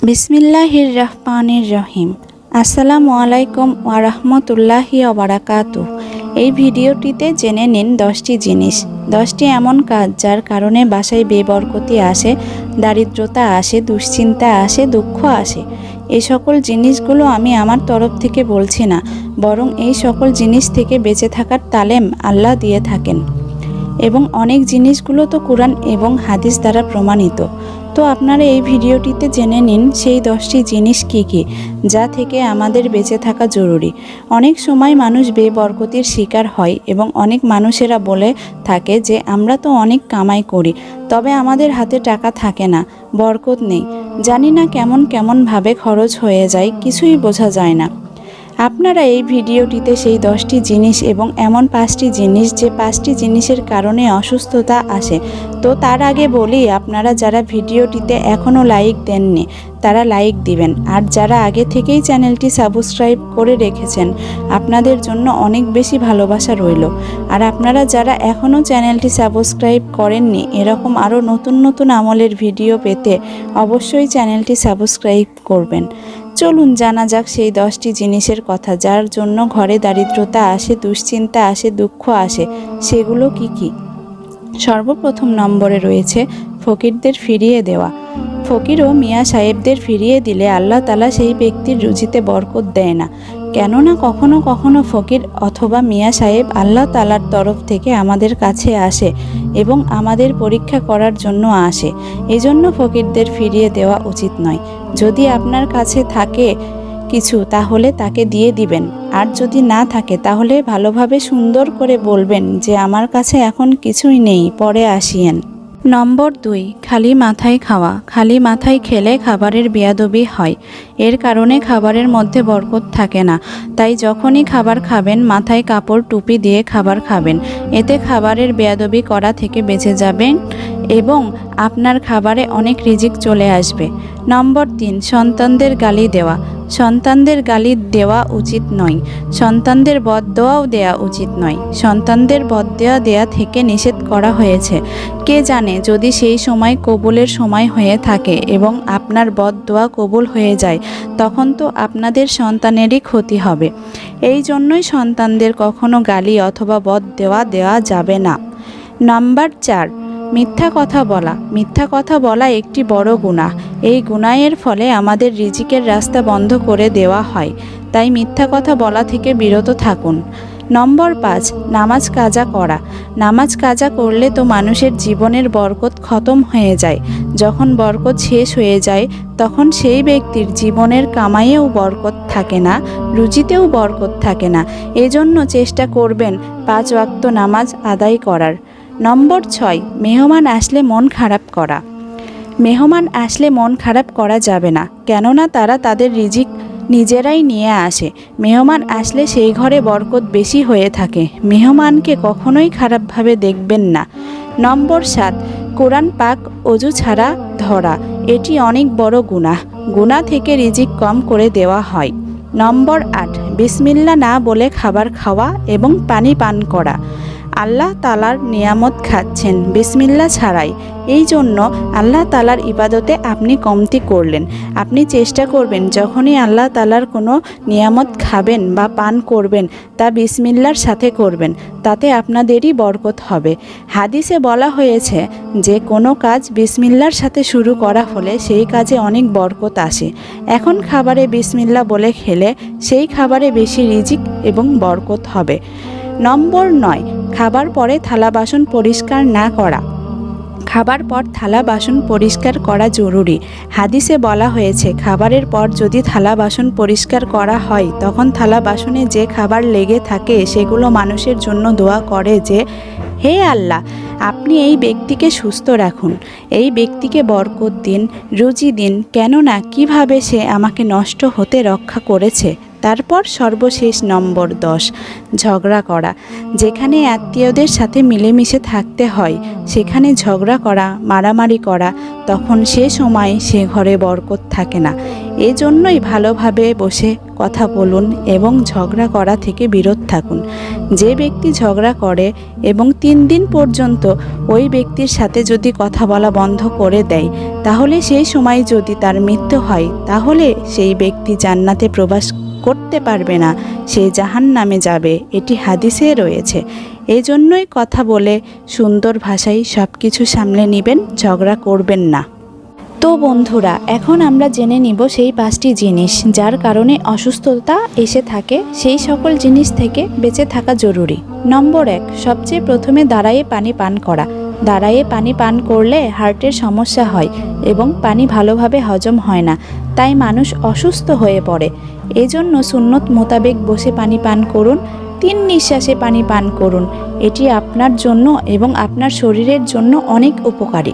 বিসমিল্লাহির রহমানির রহিম। আসসালামু আলাইকুম ওয়া রাহমাতুল্লাহি ওয়া বারাকাতুহু। এই ভিডিওটিতে জেনে নিন 10টি জিনিস, 10টি এমন কাজ যার কারণে বাসায় বেবরকতি আসে, দারিদ্রতা আসে, দুশ্চিন্তা আসে, দুঃখ আসে। এই সকল জিনিসগুলো আমি আমার তরফ থেকে বলছি না, বরং এই সকল জিনিস থেকে বেঁচে থাকার তালিম আল্লাহ দিয়ে থাকেন। এবং অনেক জিনিসগুলো তো কোরআন এবং হাদিস দ্বারা প্রমাণিত। তো আপনারা এই ভিডিওটিতে জেনে নিন সেই 10টি জিনিস কি কি, যা থেকে আমাদের বেঁচে থাকা জরুরি। অনেক সময় মানুষ বেবরকতির শিকার হয় এবং অনেক মানুষেরা বলে থাকে যে আমরা তো অনেক কামাই করি, তবে আমাদের হাতে টাকা থাকে না, বরকত নেই। জানি না কেমনভাবে খরচ হয়ে যায়, কিছুই বোঝা যায় না। আপনারা এই ভিডিওটিতে সেই 10টি জিনিস এবং এমন 5টি জিনিস, যে 5টি জিনিসের কারণে অসুস্থতা আসে। তো তার আগে বলি, আপনারা যারা ভিডিওটিতে এখনও লাইক দেননি তারা লাইক দিবেন, আর যারা আগে থেকেই চ্যানেলটি সাবস্ক্রাইব করে রেখেছেন আপনাদের জন্য অনেক বেশি ভালোবাসা রইল। আর আপনারা যারা এখনও চ্যানেলটি সাবস্ক্রাইব করেননি, এরকম আরও নতুন আমলের ভিডিও পেতে অবশ্যই চ্যানেলটি সাবস্ক্রাইব করবেন। চলুন জানা যাক সেই 10টি জিনিসের কথা, যার জন্য ঘরে দারিদ্রতা আসে, দুশ্চিন্তা আসে, দুঃখ আসে। সেগুলো কি কি? সর্বপ্রথম নম্বরে রয়েছে ফকিরদের ফিরিয়ে দেওয়া। ফকির ও মিয়া সাহেবদের ফিরিয়ে দিলে আল্লাহ তাআলা সেই ব্যক্তির রুজিতে বরকত দেয় না। কেননা কখনো ফকির অথবা মিয়া সাহেব আল্লাহ তাআলার তরফ থেকে আমাদের কাছে আসে এবং আমাদের পরীক্ষা করার জন্য আসে। এজন্য ফকিরদের ফিরিয়ে দেওয়া উচিত নয়। যদি আপনার কাছে থাকে কিছু, তাহলে তাকে দিয়ে দিবেন, আর যদি না থাকে তাহলে ভালোভাবে সুন্দর করে বলবেন যে আমার কাছে এখন কিছুই নেই, পরে আসিয়েন। নম্বর 2, খালি মাথায় খাওয়া। খালি মাথায় খেলে খাবারের বেয়াদবি হয়, এর কারণে খাবারের মধ্যে বরকত থাকে না। তাই যখনই খাবার খাবেন মাথায় কাপড় টুপি দিয়ে খাবার খাবেন, এতে খাবারের বেয়াদবি করা থেকে বেঁচে যাবেন এবং আপনার খাবারে অনেক রিজিক চলে আসবে। নম্বর 3, সন্তানদের গালি দেওয়া। সন্তানদের গালি দেওয়া উচিত নয়, সন্তানদের বদদোয়াও দেওয়া উচিত নয়। সন্তানদের বদদোয়া দেয়া থেকে নিষেধ করা হয়েছে। কে জানে যদি সেই সময় কবুলের সময় হয়ে থাকে এবং আপনার বদদোয়া কবুল হয়ে যায়, তখন তো আপনাদের সন্তানেরই ক্ষতি হবে। এই জন্যই সন্তানদের কখনো গালি অথবা বদদোয়া দেওয়া যাবে না। নাম্বার 4, মিথ্যা কথা বলা। মিথ্যা কথা বলা একটি বড় গুনাহ। এই গুনাহের ফলে আমাদের রিজিকের রাস্তা বন্ধ করে দেওয়া হয়। তাই মিথ্যা কথা বলা থেকে বিরত থাকুন। নম্বর 5, নামাজ কাজা করা। নামাজ কাজা করলে তো মানুষের জীবনের বরকত খতম হয়ে যায়। যখন বরকত শেষ হয়ে যায়, তখন সেই ব্যক্তির জীবনের কামাইয়েও বরকত থাকে না, রুজিতেও বরকত থাকে না। এজন্য চেষ্টা করবেন 5 ওয়াক্ত নামাজ আদায় করার। নম্বর 6, মেহমান আসলে মন খারাপ করা। মেহমান আসলে মন খারাপ করা যাবে না, কেননা তারা তাদের রিজিক নিজেরাই নিয়ে আসে। মেহমান আসলে সেই ঘরে বরকত বেশি হয়ে থাকে। মেহমানকে কখনোই খারাপভাবে দেখবেন না। নম্বর 7, কোরআন পাক অজু ছাড়া ধরা। এটি অনেক বড় গুনাহ। গুনাহ থেকে রিজিক কম করে দেওয়া হয়। নম্বর 8, বিসমিল্লাহ না বলে খাবার খাওয়া এবং পানি পান করা। আল্লাহ তাআলার নিয়ামত খাচ্ছেন বিসমিল্লাহ ছাড়াই, এই জন্য আল্লাহ তাআলার ইবাদতে আপনি কমতি করলেন। আপনি চেষ্টা করবেন যখনই আল্লাহ তাআলার কোনো নিয়ামত খাবেন বা পান করবেন, তা বিসমিল্লার সাথে করবেন, তাতে আপনাদেরই বরকত হবে। হাদিসে বলা হয়েছে যে কোনো কাজ বিসমিল্লার সাথে শুরু করা হলে সেই কাজে অনেক বরকত আসে। এখন খাবারে বিসমিল্লাহ বলে খেলে সেই খাবারে বেশি রিজিক এবং বরকত হবে। নম্বর 9, খাবার পরে থালা বাসন পরিষ্কার না করা। খাবার পর থালা বাসন পরিষ্কার করা জরুরি। হাদিসে বলা হয়েছে খাবারের পর যদি থালা বাসন পরিষ্কার করা হয়, তখন থালা বাসনে যে খাবার লেগে থাকে সেগুলো মানুষের জন্য দোয়া করে যে, হে আল্লাহ, আপনি এই ব্যক্তিকে সুস্থ রাখুন, এই ব্যক্তিকে বরকত দিন, রুজি দিন, কেননা কিভাবে সে আমাকে নষ্ট হতে রক্ষা করেছে। তারপর সর্বশেষ নম্বর 10, ঝগড়া করা। যেখানে আত্মীয়দের সাথে মিলেমিশে থাকতে হয় সেখানে ঝগড়া করা, মারামারি করা, তখন সে সময় সে ঘরে বরকত থাকে না। এজন্যই ভালোভাবে বসে কথা বলুন এবং ঝগড়া করা থেকে বিরত থাকুন। যে ব্যক্তি ঝগড়া করে এবং 3 দিন পর্যন্ত ওই ব্যক্তির সাথে যদি কথা বলা বন্ধ করে দেয়, তাহলে সেই সময় যদি তার মৃত্যু হয় তাহলে সেই ব্যক্তি জান্নাতে প্রবেশ করতে পারবে না, সে জাহান্নামে যাবে। এটি হাদিসে রয়েছে। এই জন্যই কথা বলে সুন্দর ভাষায় সব কিছু সামলে নেবেন, ঝগড়া করবেন না। তো বন্ধুরা, এখন আমরা জেনে নিব সেই 5টি জিনিস যার কারণে অসুস্থতা এসে থাকে। সেই সকল জিনিস থেকে বেঁচে থাকা জরুরি। নম্বর 1, সবচেয়ে প্রথমে দাঁড়িয়ে পানি পান করা। দাঁড়িয়ে পানি পান করলে হার্টের সমস্যা হয় এবং পানি ভালোভাবে হজম হয় না, তাই মানুষ অসুস্থ হয়ে পড়ে। এজন্য সুন্নত মোতাবেক বসে পানি পান করুন, 3 নিঃশ্বাসে পানি পান করুন। এটি আপনার জন্য এবং আপনার শরীরের জন্য অনেক উপকারী।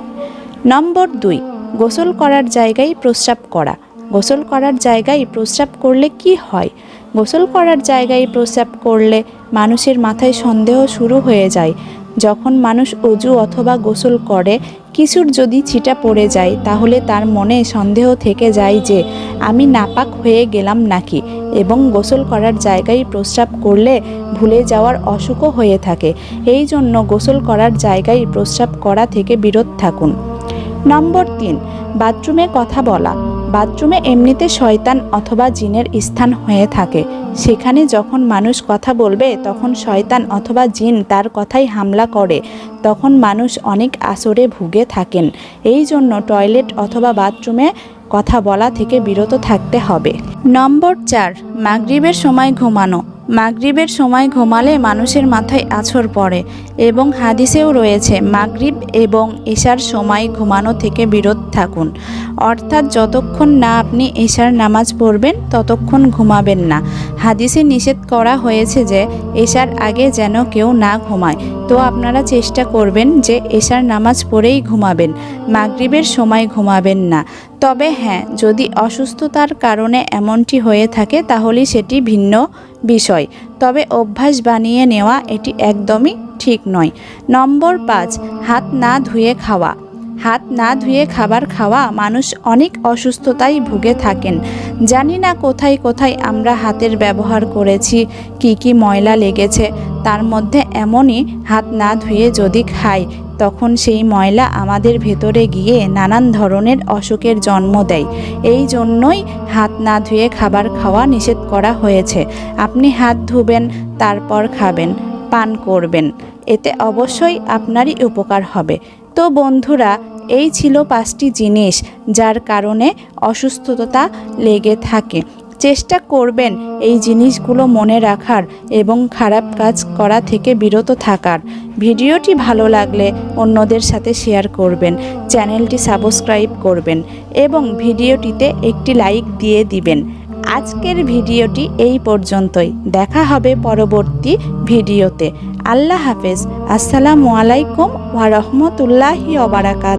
নম্বর 2, গোসল করার জায়গায় প্রস্রাব করা। গোসল করার জায়গায় প্রস্রাব করলে কি হয়? গোসল করার জায়গায় প্রস্রাব করলে মানুষের মাথায় সন্দেহ শুরু হয়ে যায়। যখন মানুষ অজু অথবা গোসল করে কিছুর যদি ছিটা পড়ে যায় তাহলে তার মনে সন্দেহ থেকে যায় যে আমি নাপাক হয়ে গেলাম নাকি, এবং গোসল করার জায়গায় প্রস্রাব করলে ভুলে যাওয়ার অসুখও হয়ে থাকে। এই জন্য গোসল করার জায়গায় প্রস্রাব করা থেকে বিরত থাকুন। নম্বর 3, বাথরুমে কথা বলা। বাথরুমে এমনিতে শয়তান অথবা জিনের স্থান হয়ে থাকে। সেখানে যখন মানুষ কথা বলবে তখন শয়তান অথবা জিন তার কথাই হামলা করে, তখন মানুষ অনেক আসরে ভুগে থাকেন। এই জন্য টয়লেট অথবা বাথরুমে কথা বলা থেকে বিরত থাকতে হবে। নম্বর 4, মাগরিবের সময় ঘুমানো। মাগরিবের সময় ঘুমালে মানুষের মাথায় আছর পড়ে এবং হাদিসেও রয়েছে মাগরিব এবং এশার সময় ঘুমানো থেকে বিরত থাকুন। অর্থাৎ যতক্ষণ না আপনি এশার নামাজ পড়বেন ততক্ষণ ঘুমাবেন না। হাদিসে নিষেধ করা হয়েছে যে এশার আগে যেন কেউ না ঘুমায়। তো আপনারা চেষ্টা করবেন যে এশার নামাজ পড়েই ঘুমাবেন, মাগরিবের সময় ঘুমাবেন না। তবে হ্যাঁ, যদি অসুস্থতার কারণে এমনটি হয়ে থাকে তাহলে সেটি ভিন্ন বিষয়, তবে অভ্যাস বানিয়ে নেওয়া এটি একদমই ঠিক নয়। নম্বর 5, হাত না ধুয়ে খাওয়া। হাত না ধুয়ে খাবার খাওয়া মানুষ অনেক অসুস্থতায় ভুগে থাকেন। জানি না কোথায় কোথায় আমরা হাতের ব্যবহার করেছি, কি ময়লা লেগেছে। তার মধ্যে এমনই হাত না ধুয়ে যদি খাই তখন সেই ময়লা আমাদের ভেতরে গিয়ে নানান ধরনের অসুখের জন্ম দেয়। এই জন্যই হাত না ধুয়ে খাবার খাওয়া নিষেধ করা হয়েছে। আপনি হাত ধুবেন, তারপর খাবেন, পান করবেন, এতে অবশ্যই আপনারই উপকার হবে। তো বন্ধুরা, এই ছিল 5টি জিনিস যার কারণে অসুস্থতা লেগে থাকে। চেষ্টা করবেন এই জিনিসগুলো মনে রাখার এবং খারাপ কাজ করা থেকে বিরত থাকার। ভিডিওটি ভালো লাগলে অন্যদের সাথে শেয়ার করবেন, চ্যানেলটি সাবস্ক্রাইব করবেন এবং ভিডিওটিতে একটি লাইক দিয়ে দিবেন। আজকের ভিডিওটি এই পর্যন্তই। দেখা হবে পরবর্তী ভিডিওতে। আল্লাহ হাফেজ। আসসালামু আলাইকুম ওয়া রাহমাতুল্লাহি ওয়া বারাকাতুহু।